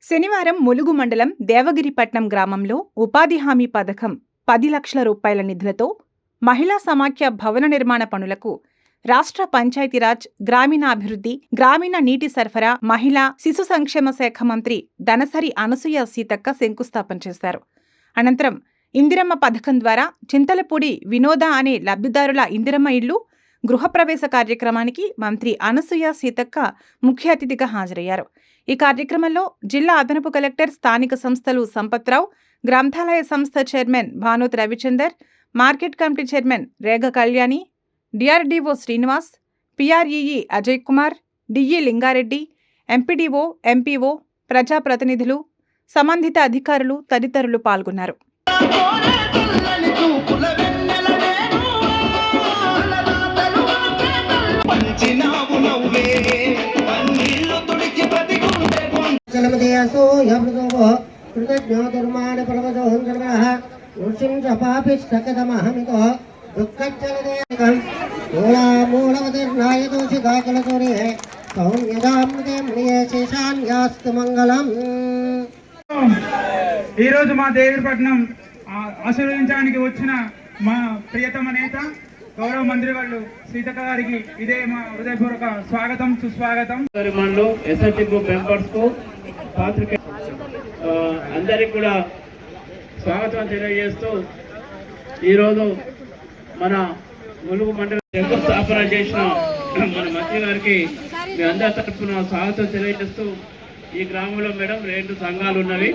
శనివారం ములుగు మండలం దేవగిరిపట్నం గ్రామంలో ఉపాధి హామీ పథకం 10 లక్షల రూపాయల నిధులతో మహిళా సమాఖ్య భవన నిర్మాణ పనులకు రాష్ట్ర పంచాయతీరాజ్, గ్రామీణాభివృద్ధి, గ్రామీణ నీటి సరఫరా, మహిళా శిశు సంక్షేమ శాఖ మంత్రి దనసరి అనసూయ సీతక్క శంకుస్థాపన చేశారు. అనంతరం ఇందిరమ్మ పథకం ద్వారా చింతలపూడి వినోద అనే లబ్ధిదారుల ఇందిరమ్మ ఇళ్లు గృహప్రవేశ కార్యక్రమానికి మంత్రి అనసూయ సీతక్క ముఖ్య అతిథిగా హాజరయ్యారు. ఈ కార్యక్రమంలో జిల్లా అదనపు కలెక్టర్, స్థానిక సంస్థలు సంపత్రావు, గ్రంథాలయ సంస్థ chairman Banoth Ravichander, market committee chairman Rega Kalyani, DRDO Srinivas, PREE Ajay Kumar, DE Lingareddy, MPDO, MPO, ప్రజాప్రతినిధులు, సంబంధిత అధికారులు తదితరులు పాల్గొన్నారు. ఈ రోజు మా దేవగిరిపట్నం ఆశీర్వదించడానికి వచ్చిన మా ప్రియతమ నేత గౌరవ మంత్రి వాళ్ళు సీతక్క గారికి ఇదే మా హృదయపూర్వక స్వాగతం, సుస్వాగతం. అందరికి కూడా స్వాగతం తెలియజేస్తూ ఈరోజు మన ములుగు మండలం శంకుస్థాపన చేసిన మన మంత్రి గారికి మీ అందరి తరఫున స్వాగతం తెలియజేస్తూ, ఈ గ్రామంలో మేడం 2 సంఘాలు ఉన్నవి.